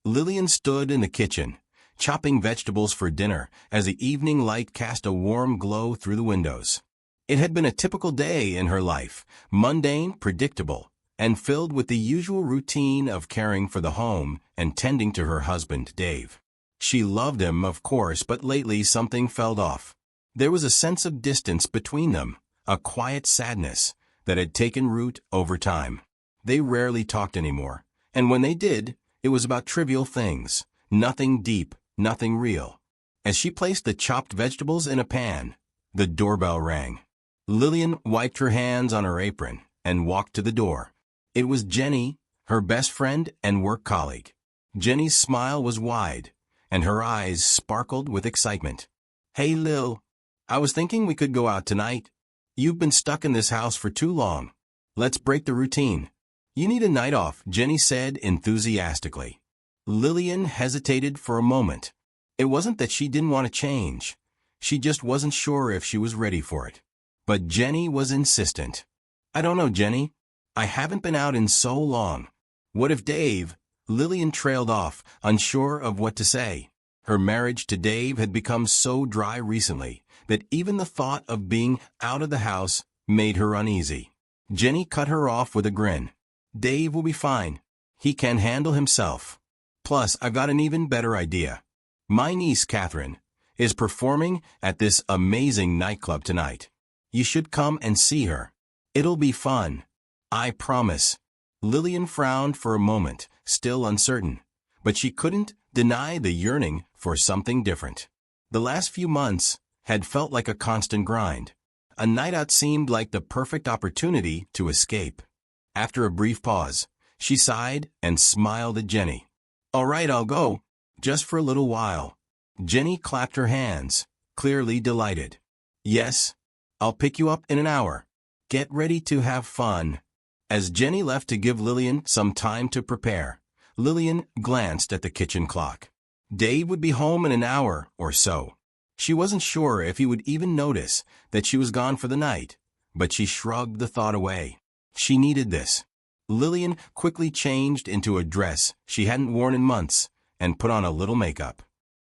Lilian stood in the kitchen, chopping vegetables for dinner as the evening light cast a warm glow through the windows. It had been a typical day in her life, mundane, predictable, and filled with the usual routine of caring for the home and tending to her husband, Dave. She loved him, of course, but lately something felt off. There was a sense of distance between them, a quiet sadness that had taken root over time. They rarely talked anymore, and when they did, it was about trivial things, nothing deep, nothing real. As she placed the chopped vegetables in a pan, the doorbell rang. Lilian wiped her hands on her apron and walked to the door. It was Jenny, her best friend and work colleague. Jenny's smile was wide, and her eyes sparkled with excitement. "Hey, Lil. I was thinking we could go out tonight. You've been stuck in this house for too long. Let's break the routine." "You need a night off," Jenny said enthusiastically. Lilian hesitated for a moment. It wasn't that she didn't want to change. She just wasn't sure if she was ready for it. But Jenny was insistent. "I don't know, Jenny. I haven't been out in so long. What if Dave?" Lilian trailed off, unsure of what to say. Her marriage to Dave had become so dry recently that even the thought of being out of the house made her uneasy. Jenny cut her off with a grin. "Dave will be fine. He can handle himself. Plus, I've got an even better idea. My niece, Catherine, is performing at this amazing nightclub tonight. You should come and see her. It'll be fun. I promise." Lilian frowned for a moment, still uncertain, but she couldn't deny the yearning for something different. The last few months had felt like a constant grind. A night out seemed like the perfect opportunity to escape. After a brief pause, she sighed and smiled at Jenny. "All right, I'll go, just for a little while." Jenny clapped her hands, clearly delighted. "Yes, I'll pick you up in an hour. Get ready to have fun." As Jenny left to give Lilian some time to prepare, Lilian glanced at the kitchen clock. Dave would be home in an hour or so. She wasn't sure if he would even notice that she was gone for the night, but she shrugged the thought away. She needed this. Lilian quickly changed into a dress she hadn't worn in months and put on a little makeup.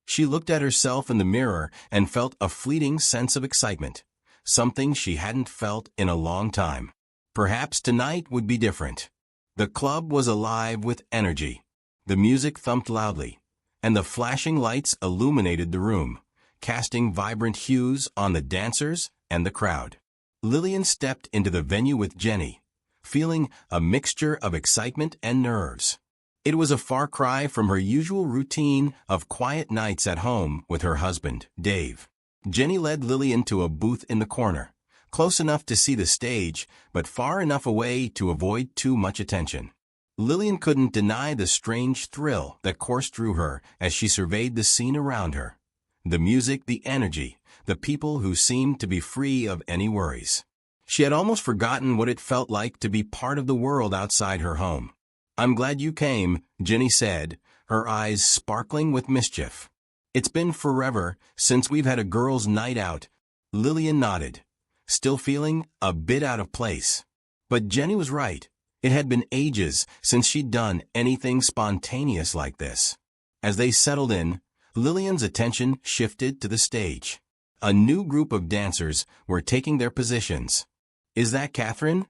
She looked at herself in the mirror and felt a fleeting sense of excitement, something she hadn't felt in a long time. Perhaps tonight would be different. The club was alive with energy. The music thumped loudly, and the flashing lights illuminated the room, casting vibrant hues on the dancers and the crowd. Lilian stepped into the venue with Jenny, feeling a mixture of excitement and nerves. It was a far cry from her usual routine of quiet nights at home with her husband, Dave. Jenny led Lilian to a booth in the corner, close enough to see the stage, but far enough away to avoid too much attention. Lilian couldn't deny the strange thrill that coursed through her as she surveyed the scene around her. The music, the energy, the people who seemed to be free of any worries. She had almost forgotten what it felt like to be part of the world outside her home. "I'm glad you came," Jenny said, her eyes sparkling with mischief. "It's been forever since we've had a girls' night out." Lilian nodded, still feeling a bit out of place. But Jenny was right. It had been ages since she'd done anything spontaneous like this. As they settled in, Lilian's attention shifted to the stage. A new group of dancers were taking their positions. "Is that Catherine?"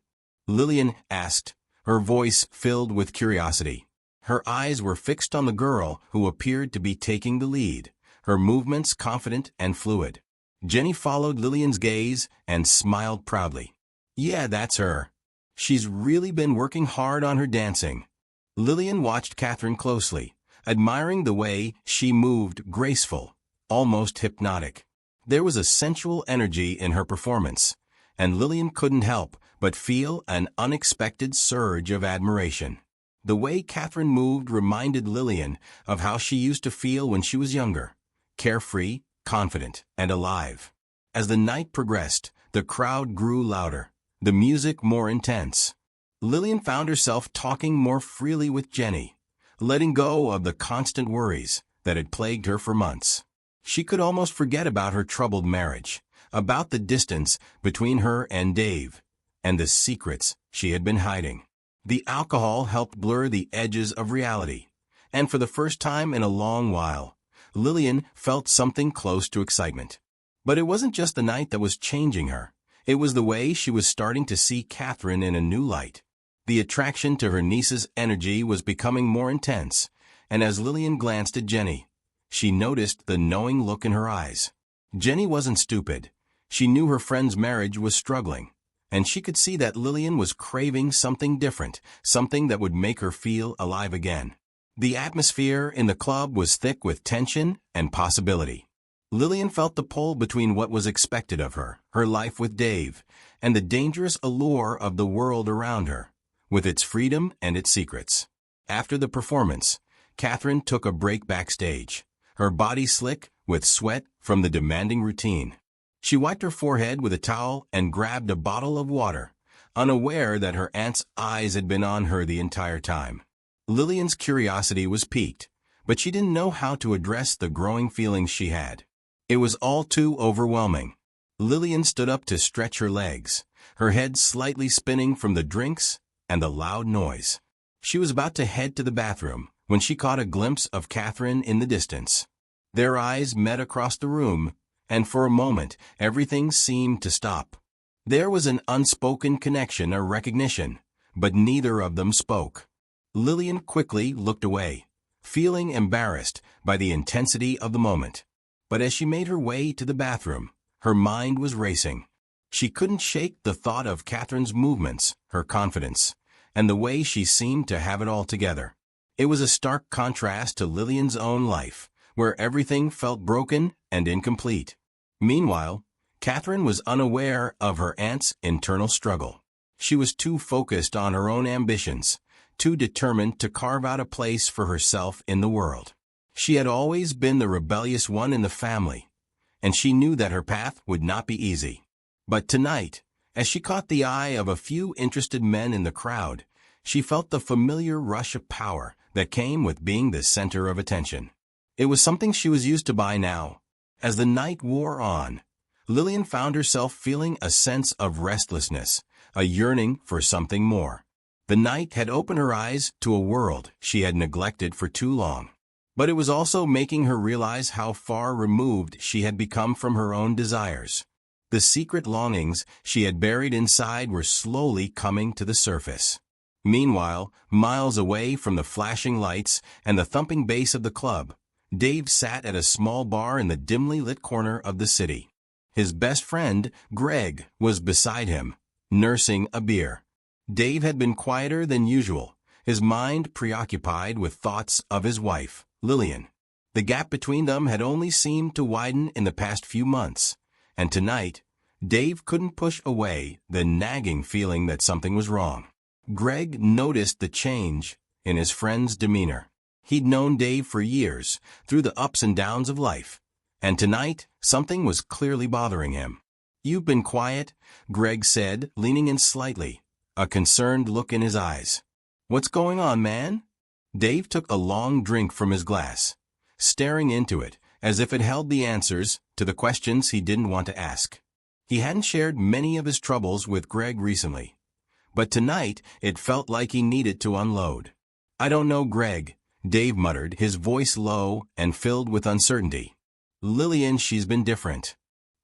Lilian asked, her voice filled with curiosity. Her eyes were fixed on the girl who appeared to be taking the lead, her movements confident and fluid. Jenny followed Lilian's gaze and smiled proudly. "Yeah, that's her. She's really been working hard on her dancing." Lilian watched Catherine closely, admiring the way she moved, graceful, almost hypnotic. There was a sensual energy in her performance, and Lilian couldn't help but feel an unexpected surge of admiration. The way Catherine moved reminded Lilian of how she used to feel when she was younger, carefree, confident, and alive. As the night progressed, the crowd grew louder, the music more intense. Lilian found herself talking more freely with Jenny, letting go of the constant worries that had plagued her for months. She could almost forget about her troubled marriage, about the distance between her and Dave, and the secrets she had been hiding. The alcohol helped blur the edges of reality, And for the first time in a long while, Lilian felt something close to excitement. But it wasn't just the night that was changing her. It was the way she was starting to see Catherine in a new light. The attraction to her niece's energy was becoming more intense, and as Lilian glanced at Jenny, she noticed the knowing look in her eyes. Jenny wasn't stupid. She knew her friend's marriage was struggling, and she could see that Lilian was craving something different, something that would make her feel alive again. The atmosphere in the club was thick with tension and possibility. Lilian felt the pull between what was expected of her, her life with Dave, and the dangerous allure of the world around her, with its freedom and its secrets. After the performance, Catherine took a break backstage, her body slick with sweat from the demanding routine. She wiped her forehead with a towel and grabbed a bottle of water, unaware that her aunt's eyes had been on her the entire time. Lilian's curiosity was piqued, but she didn't know how to address the growing feelings she had. It was all too overwhelming. Lilian stood up to stretch her legs, her head slightly spinning from the drinks and the loud noise. She was about to head to the bathroom when she caught a glimpse of Catherine in the distance. Their eyes met across the room, and for a moment everything seemed to stop. There was an unspoken connection, a recognition, but neither of them spoke. Lilian quickly looked away, feeling embarrassed by the intensity of the moment. But as she made her way to the bathroom, her mind was racing. She couldn't shake the thought of Catherine's movements, her confidence, and the way she seemed to have it all together. It was a stark contrast to Lilian's own life, where everything felt broken and incomplete. Meanwhile, Catherine was unaware of her aunt's internal struggle. She was too focused on her own ambitions, too determined to carve out a place for herself in the world. She had always been the rebellious one in the family, and she knew that her path would not be easy. But tonight, as she caught the eye of a few interested men in the crowd, she felt the familiar rush of power that came with being the center of attention. It was something she was used to by now. As the night wore on, Lilian found herself feeling a sense of restlessness, a yearning for something more. The night had opened her eyes to a world she had neglected for too long. But it was also making her realize how far removed she had become from her own desires. The secret longings she had buried inside were slowly coming to the surface. Meanwhile, miles away from the flashing lights and the thumping bass of the club, Dave sat at a small bar in the dimly lit corner of the city. His best friend, Greg, was beside him, nursing a beer. Dave had been quieter than usual, his mind preoccupied with thoughts of his wife, Lilian. The gap between them had only seemed to widen in the past few months, and tonight, Dave couldn't push away the nagging feeling that something was wrong. Greg noticed the change in his friend's demeanor. He'd known Dave for years, through the ups and downs of life, and tonight, something was clearly bothering him. "You've been quiet," Greg said, leaning in slightly, a concerned look in his eyes. "What's going on, man?" Dave took a long drink from his glass, staring into it as if it held the answers to the questions he didn't want to ask. He hadn't shared many of his troubles with Greg recently, but tonight it felt like he needed to unload. "I don't know, Greg," Dave muttered, his voice low and filled with uncertainty. "Lilian, she's been different.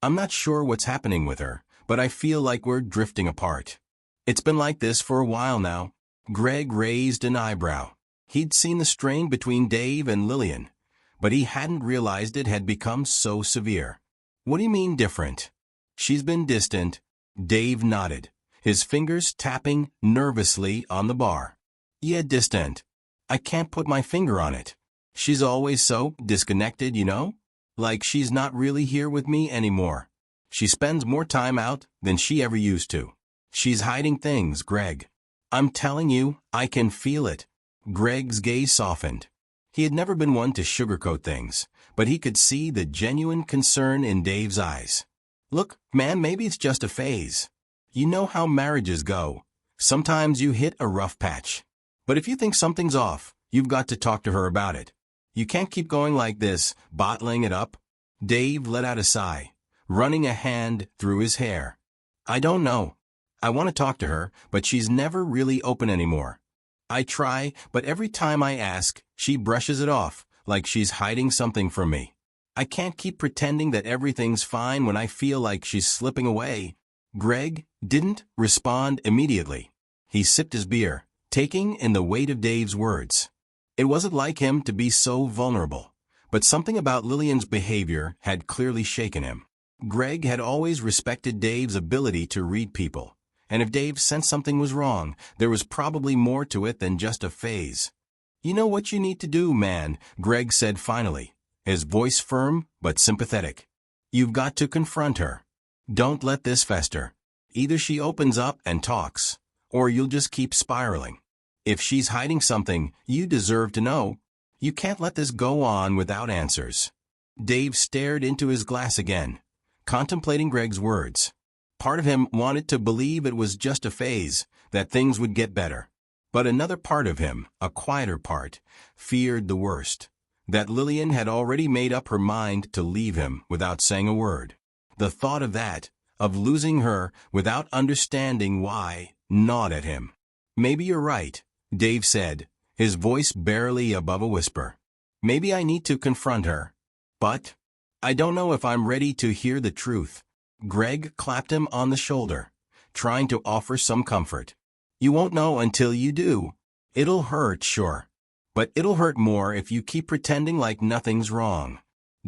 I'm not sure what's happening with her, but I feel like we're drifting apart. It's been like this for a while now." Greg raised an eyebrow. He'd seen the strain between Dave and Lilian, but he hadn't realized it had become so severe. "What do you mean different?" "She's been distant." Dave nodded, his fingers tapping nervously on the bar. "Yeah, distant. I can't put my finger on it. She's always so disconnected, you know? Like she's not really here with me anymore. She spends more time out than she ever used to. She's hiding things, Greg. I'm telling you, I can feel it." Greg's gaze softened. He had never been one to sugarcoat things, but he could see the genuine concern in Dave's eyes. "Look, man, maybe it's just a phase. You know how marriages go. Sometimes you hit a rough patch. But if you think something's off, you've got to talk to her about it. You can't keep going like this, bottling it up." Dave let out a sigh, running a hand through his hair. "I don't know. I want to talk to her, but she's never really open anymore. I try, but every time I ask, she brushes it off, like she's hiding something from me. I can't keep pretending that everything's fine when I feel like she's slipping away." Greg didn't respond immediately. He sipped his beer, taking in the weight of Dave's words. It wasn't like him to be so vulnerable, but something about Lilian's behavior had clearly shaken him. Greg had always respected Dave's ability to read people, and if Dave sensed something was wrong, there was probably more to it than just a phase. "You know what you need to do, man," Greg said finally, his voice firm but sympathetic. "You've got to confront her. Don't let this fester. Either she opens up and talks, or you'll just keep spiraling. If she's hiding something, you deserve to know. You can't let this go on without answers." Dave stared into his glass again, contemplating Greg's words. Part of him wanted to believe it was just a phase, that things would get better. But another part of him, a quieter part, feared the worst, that Lilian had already made up her mind to leave him without saying a word. The thought of that, of losing her without understanding why, gnawed at him. "Maybe you're right," Dave said, his voice barely above a whisper. "Maybe I need to confront her. But I don't know if I'm ready to hear the truth." Greg clapped him on the shoulder, trying to offer some comfort. "You won't know until you do. It'll hurt, sure. But it'll hurt more if you keep pretending like nothing's wrong."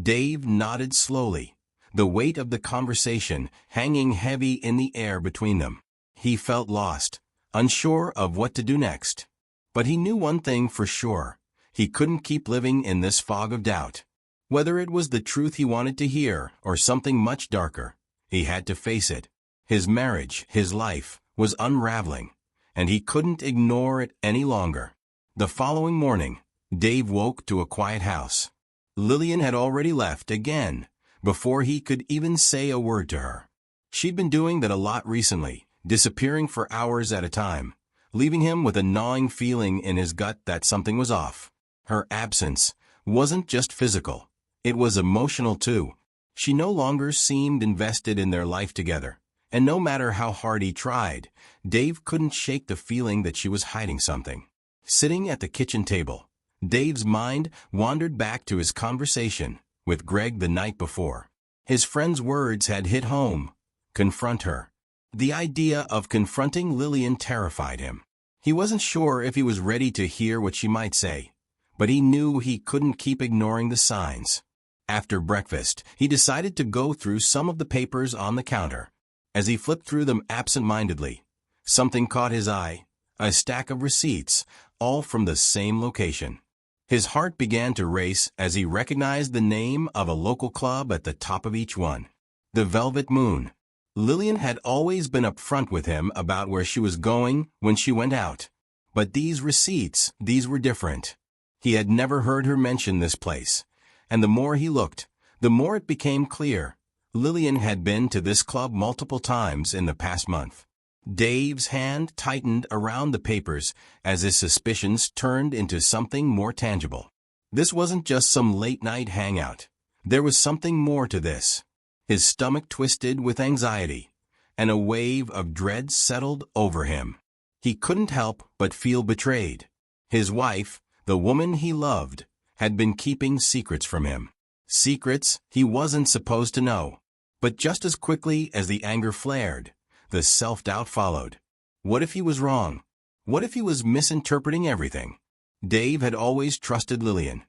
Dave nodded slowly, the weight of the conversation hanging heavy in the air between them. He felt lost, unsure of what to do next. But he knew one thing for sure. He couldn't keep living in this fog of doubt. Whether it was the truth he wanted to hear or something much darker, he had to face it. His marriage, his life, was unraveling, and he couldn't ignore it any longer. The following morning, Dave woke to a quiet house. Lilian had already left again, before he could even say a word to her. She'd been doing that a lot recently, disappearing for hours at a time, leaving him with a gnawing feeling in his gut that something was off. Her absence wasn't just physical, it was emotional too. She no longer seemed invested in their life together, and no matter how hard he tried, Dave couldn't shake the feeling that she was hiding something. Sitting at the kitchen table, Dave's mind wandered back to his conversation with Greg the night before. His friend's words had hit home. Confront her. The idea of confronting Lilian terrified him. He wasn't sure if he was ready to hear what she might say, but he knew he couldn't keep ignoring the signs. After breakfast, he decided to go through some of the papers on the counter. As he flipped through them absent-mindedly, something caught his eye, a stack of receipts, all from the same location. His heart began to race as he recognized the name of a local club at the top of each one. The Velvet Moon. Lilian had always been upfront with him about where she was going when she went out. But these receipts, these were different. He had never heard her mention this place, and the more he looked, the more it became clear. Lilian had been to this club multiple times in the past month. Dave's hand tightened around the papers as his suspicions turned into something more tangible. This wasn't just some late-night hangout. There was something more to this. His stomach twisted with anxiety, and a wave of dread settled over him. He couldn't help but feel betrayed. His wife, the woman he loved, had been keeping secrets from him. Secrets he wasn't supposed to know. But just as quickly as the anger flared, the self-doubt followed. What if he was wrong? What if he was misinterpreting everything? Dave had always trusted Lilian,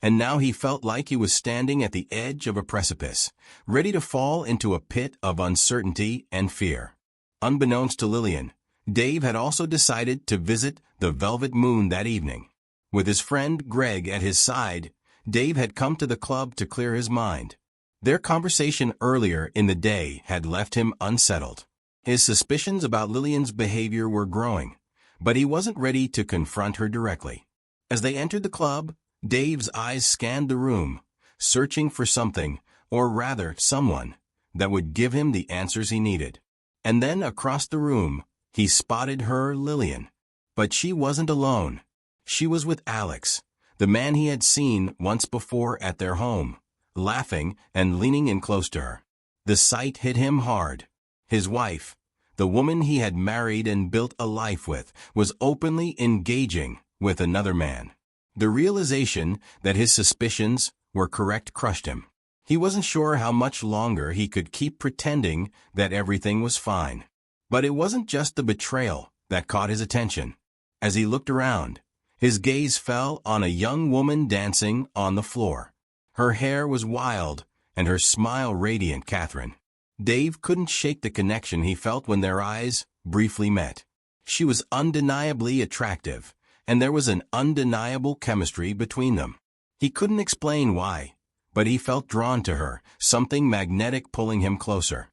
and now he felt like he was standing at the edge of a precipice, ready to fall into a pit of uncertainty and fear. Unbeknownst to Lilian, Dave had also decided to visit the Velvet Moon that evening. With his friend Greg at his side, Dave had come to the club to clear his mind. Their conversation earlier in the day had left him unsettled. His suspicions about Lilian's behavior were growing, but he wasn't ready to confront her directly. As they entered the club, Dave's eyes scanned the room, searching for something, or rather someone, that would give him the answers he needed. And then across the room, he spotted her, Lilian. But she wasn't alone. She was with Alex, the man he had seen once before at their home, laughing and leaning in close to her. The sight hit him hard. His wife, The woman he had married and built a life with was openly engaging with another man. The realization that his suspicions were correct crushed him. He wasn't sure how much longer he could keep pretending that everything was fine. But it wasn't just the betrayal that caught his attention. As he looked around, his gaze fell on a young woman dancing on the floor. Her hair was wild, and her smile radiant. Catherine. Dave couldn't shake the connection he felt when their eyes briefly met. She was undeniably attractive, and there was an undeniable chemistry between them. He couldn't explain why, but he felt drawn to her, something magnetic pulling him closer.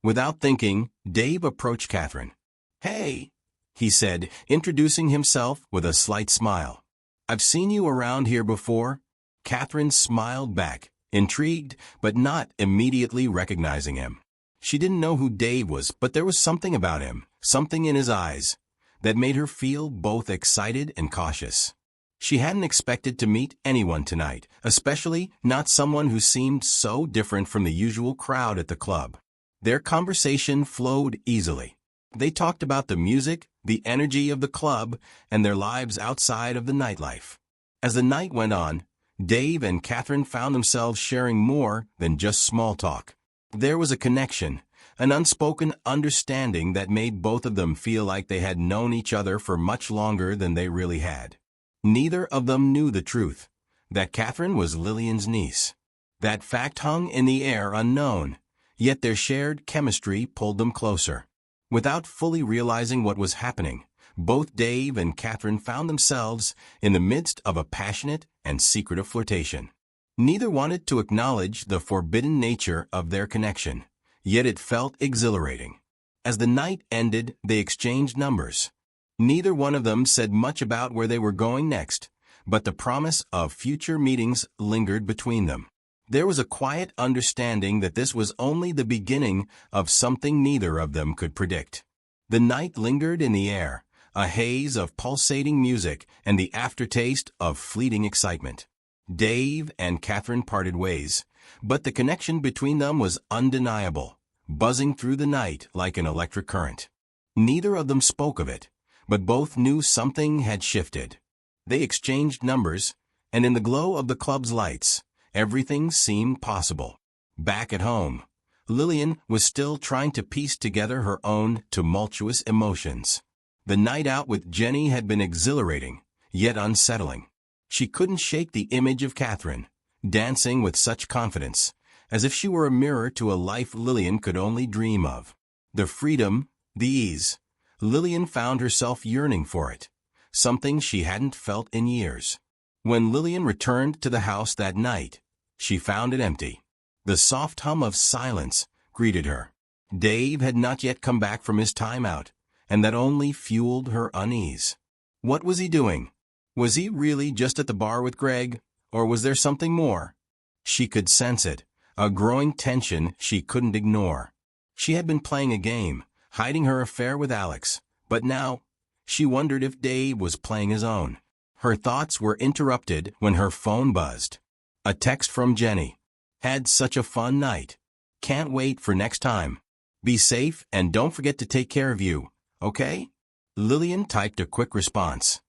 Without thinking, Dave approached Catherine. "Hey," he said, introducing himself with a slight smile. "I've seen you around here before." Catherine smiled back, intrigued, but not immediately recognizing him. She didn't know who Dave was, but there was something about him, something in his eyes, that made her feel both excited and cautious. She hadn't expected to meet anyone tonight, especially not someone who seemed so different from the usual crowd at the club. Their conversation flowed easily. They talked about the music, the energy of the club, and their lives outside of the nightlife. As the night went on, Dave and Catherine found themselves sharing more than just small talk. There was a connection, an unspoken understanding that made both of them feel like they had known each other for much longer than they really had. Neither of them knew the truth, that Catherine was Lilian's niece. That fact hung in the air unknown, yet their shared chemistry pulled them closer. Without fully realizing what was happening, both Dave and Catherine found themselves in the midst of a passionate and secretive flirtation. Neither wanted to acknowledge the forbidden nature of their connection, yet it felt exhilarating. As the night ended, they exchanged numbers. Neither one of them said much about where they were going next, but the promise of future meetings lingered between them. There was a quiet understanding that this was only the beginning of something neither of them could predict. The night lingered in the air, a haze of pulsating music and the aftertaste of fleeting excitement. Dave and Catherine parted ways, but the connection between them was undeniable, buzzing through the night like an electric current. Neither of them spoke of it, but both knew something had shifted. They exchanged numbers, and in the glow of the club's lights, everything seemed possible. Back at home, Lilian was still trying to piece together her own tumultuous emotions. The night out with Jenny had been exhilarating, yet unsettling. She couldn't shake the image of Catherine, dancing with such confidence, as if she were a mirror to a life Lilian could only dream of. The freedom, the ease, Lilian found herself yearning for it, something she hadn't felt in years. When Lilian returned to the house that night, she found it empty. The soft hum of silence greeted her. Dave had not yet come back from his time out, and that only fueled her unease. What was he doing? Was he really just at the bar with Greg, or was there something more? She could sense it, a growing tension she couldn't ignore. She had been playing a game, hiding her affair with Alex, but now she wondered if Dave was playing his own. Her thoughts were interrupted when her phone buzzed. A text from Jenny. "Had such a fun night. Can't wait for next time. Be safe and don't forget to take care of you, okay?" Lilian typed a quick response.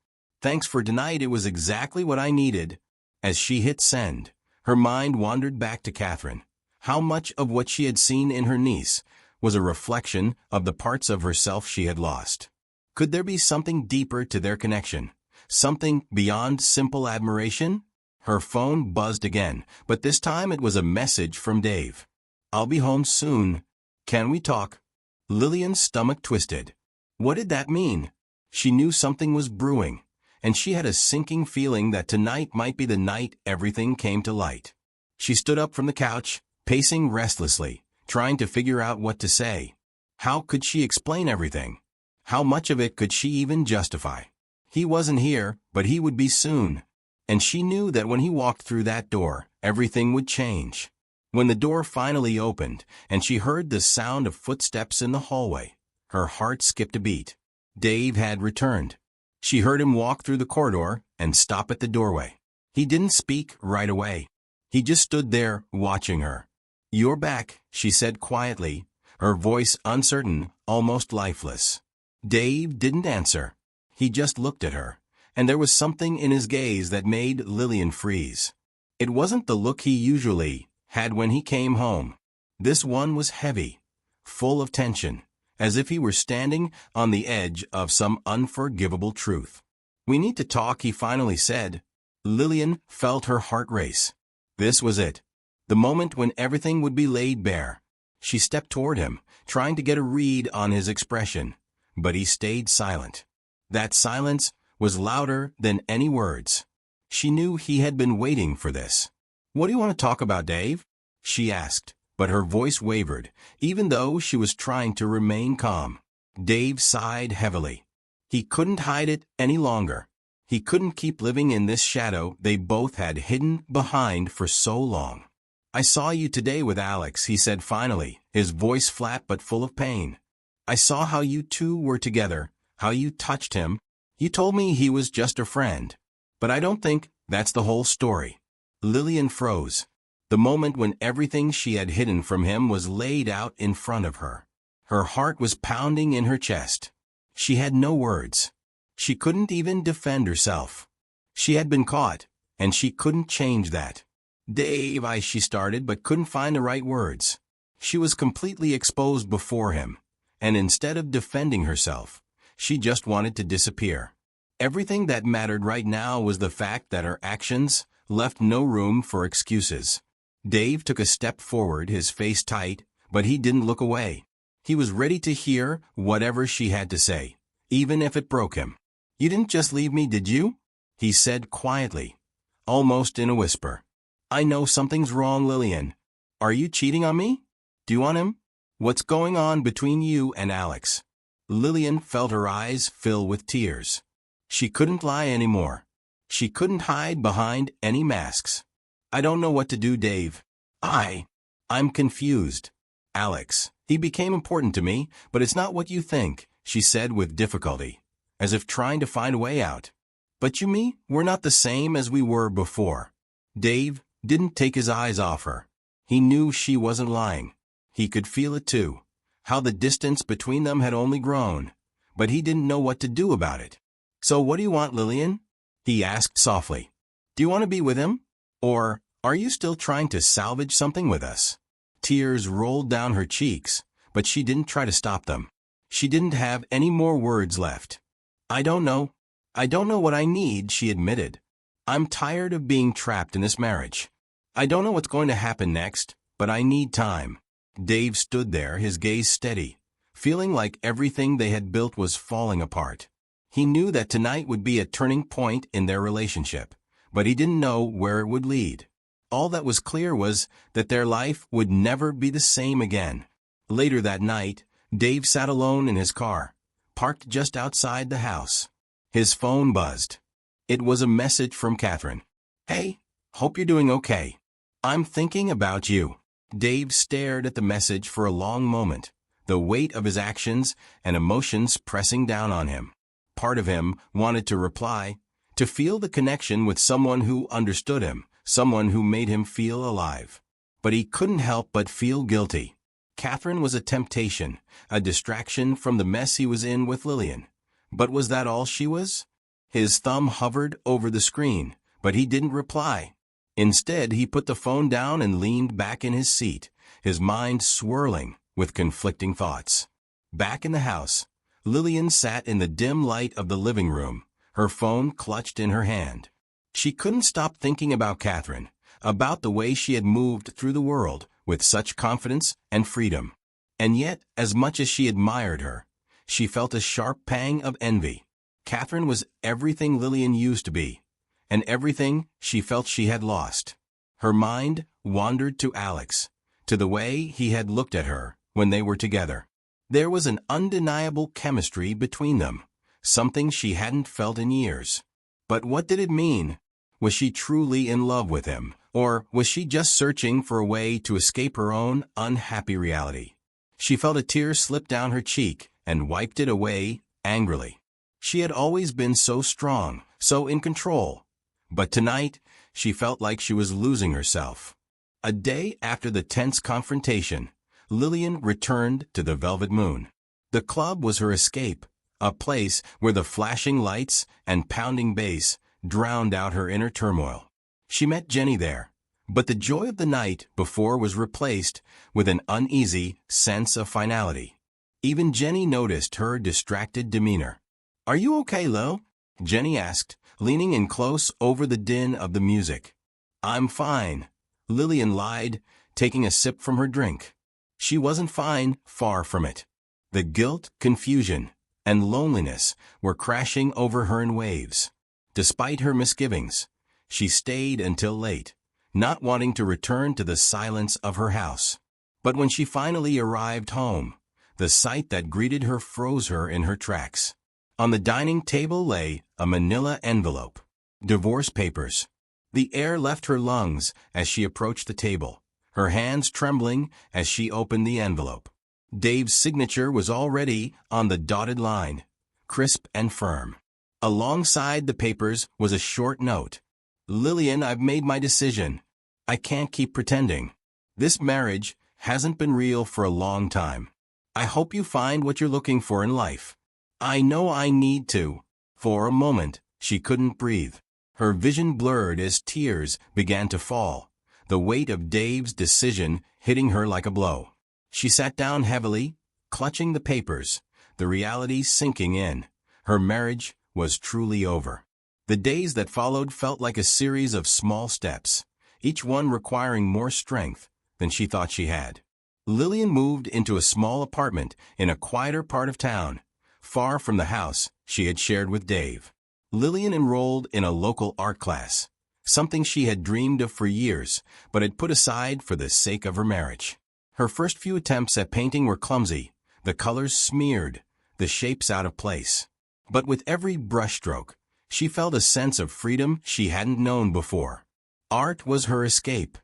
"Thanks for tonight, it was exactly what I needed." As she hit send, her mind wandered back to Catherine. How much of what she had seen in her niece was a reflection of the parts of herself she had lost? Could there be something deeper to their connection? Something beyond simple admiration? Her phone buzzed again, but this time it was a message from Dave. "I'll be home soon. Can we talk?" Lilian's stomach twisted. What did that mean? She knew something was brewing, and she had a sinking feeling that tonight might be the night everything came to light. She stood up from the couch, pacing restlessly, trying to figure out what to say. How could she explain everything? How much of it could she even justify? He wasn't here, but he would be soon. And she knew that when he walked through that door, everything would change. When the door finally opened, and she heard the sound of footsteps in the hallway, her heart skipped a beat. Dave had returned. She heard him walk through the corridor and stop at the doorway. He didn't speak right away. He just stood there, watching her. "You're back," she said quietly, her voice uncertain, almost lifeless. Dave didn't answer. He just looked at her, and there was something in his gaze that made Lilian freeze. It wasn't the look he usually had when he came home. This one was heavy, full of tension, as if he were standing on the edge of some unforgivable truth. "We need to talk," he finally said. Lilian felt her heart race. This was it, the moment when everything would be laid bare. She stepped toward him, trying to get a read on his expression, but he stayed silent. That silence was louder than any words. She knew he had been waiting for this. "What do you want to talk about, Dave?" she asked, but her voice wavered, even though she was trying to remain calm. Dave sighed heavily. He couldn't hide it any longer. He couldn't keep living in this shadow they both had hidden behind for so long. "I saw you today with Alex," he said finally, his voice flat but full of pain. "I saw how you two were together, how you touched him. You told me he was just a friend. But I don't think that's the whole story." Lilian froze. The moment when everything she had hidden from him was laid out in front of her. Her heart was pounding in her chest. She had no words. She couldn't even defend herself. She had been caught, and she couldn't change that. "Dave," she started, but couldn't find the right words. She was completely exposed before him, and instead of defending herself, she just wanted to disappear. Everything that mattered right now was the fact that her actions left no room for excuses. Dave took a step forward, his face tight, but he didn't look away. He was ready to hear whatever she had to say, even if it broke him. "You didn't just leave me, did you?" he said quietly, almost in a whisper. "I know something's wrong, Lilian. Are you cheating on me? Do you want him? What's going on between you and Alex?" Lilian felt her eyes fill with tears. She couldn't lie anymore. She couldn't hide behind any masks. "I don't know what to do, Dave. I'm confused. Alex, he became important to me, but it's not what you think," she said with difficulty, as if trying to find a way out. "But you me, we're not the same as we were before." Dave didn't take his eyes off her. He knew she wasn't lying. He could feel it too, how the distance between them had only grown, but he didn't know what to do about it. "So what do you want, Lilian?" he asked softly. "Do you want to be with him? Or are you still trying to salvage something with us?" Tears rolled down her cheeks, but she didn't try to stop them. She didn't have any more words left. "I don't know. I don't know what I need," she admitted. "I'm tired of being trapped in this marriage. I don't know what's going to happen next, but I need time." Dave stood there, his gaze steady, feeling like everything they had built was falling apart. He knew that tonight would be a turning point in their relationship, but he didn't know where it would lead. All that was clear was that their life would never be the same again. Later that night, Dave sat alone in his car, parked just outside the house. His phone buzzed. It was a message from Catherine. "Hey, hope you're doing okay. I'm thinking about you." Dave stared at the message for a long moment, the weight of his actions and emotions pressing down on him. Part of him wanted to reply, to feel the connection with someone who understood him, someone who made him feel alive. But he couldn't help but feel guilty. Catherine was a temptation, a distraction from the mess he was in with Lilian. But was that all she was? His thumb hovered over the screen, but he didn't reply. Instead, he put the phone down and leaned back in his seat, his mind swirling with conflicting thoughts. Back in the house, Lilian sat in the dim light of the living room, her phone clutched in her hand. She couldn't stop thinking about Catherine, about the way she had moved through the world with such confidence and freedom. And yet, as much as she admired her, she felt a sharp pang of envy. Catherine was everything Lilian used to be, and everything she felt she had lost. Her mind wandered to Alex, to the way he had looked at her when they were together. There was an undeniable chemistry between them, something she hadn't felt in years. But what did it mean? Was she truly in love with him, or was she just searching for a way to escape her own unhappy reality? She felt a tear slip down her cheek and wiped it away angrily. She had always been so strong, so in control. But tonight, she felt like she was losing herself. A day after the tense confrontation, Lilian returned to the Velvet Moon. The club was her escape, a place where the flashing lights and pounding bass drowned out her inner turmoil. She met Jenny there, but the joy of the night before was replaced with an uneasy sense of finality. Even Jenny noticed her distracted demeanor. "Are you okay, Lil?" Jenny asked, leaning in close over the din of the music. "I'm fine," Lilian lied, taking a sip from her drink. She wasn't fine, far from it. The guilt, confusion, and loneliness were crashing over her in waves. Despite her misgivings, she stayed until late, not wanting to return to the silence of her house. But when she finally arrived home, the sight that greeted her froze her in her tracks. On the dining table lay a manila envelope. Divorce papers. The air left her lungs as she approached the table, her hands trembling as she opened the envelope. Dave's signature was already on the dotted line, crisp and firm. Alongside the papers was a short note. "Lilian, I've made my decision. I can't keep pretending. This marriage hasn't been real for a long time. I hope you find what you're looking for in life. I know I need to." For a moment, she couldn't breathe. Her vision blurred as tears began to fall, the weight of Dave's decision hitting her like a blow. She sat down heavily, clutching the papers, the reality sinking in. Her marriage was truly over. The days that followed felt like a series of small steps, each one requiring more strength than she thought she had. Lilian moved into a small apartment in a quieter part of town, far from the house she had shared with Dave. Lilian enrolled in a local art class, something she had dreamed of for years, but had put aside for the sake of her marriage. Her first few attempts at painting were clumsy, the colors smeared, the shapes out of place. But with every brushstroke, she felt a sense of freedom she hadn't known before. Art was her escape.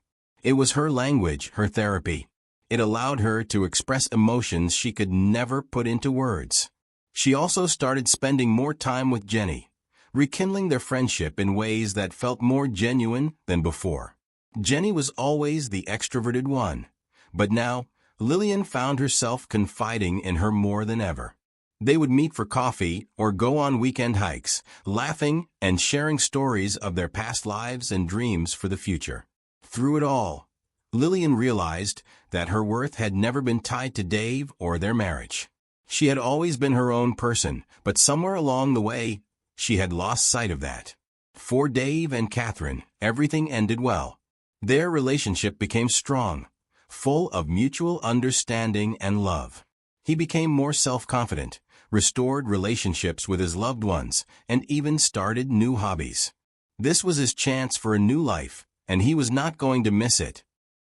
It was her language, her therapy. It allowed her to express emotions she could never put into words. She also started spending more time with Jenny, rekindling their friendship in ways that felt more genuine than before. Jenny was always the extroverted one, but now Lilian found herself confiding in her more than ever. They would meet for coffee or go on weekend hikes, laughing and sharing stories of their past lives and dreams for the future. Through it all, Lilian realized that her worth had never been tied to Dave or their marriage. She had always been her own person, but somewhere along the way, she had lost sight of that. For Dave and Catherine, everything ended well. Their relationship became strong, full of mutual understanding and love. He became more self-confident, restored relationships with his loved ones, and even started new hobbies. This was his chance for a new life, and he was not going to miss it.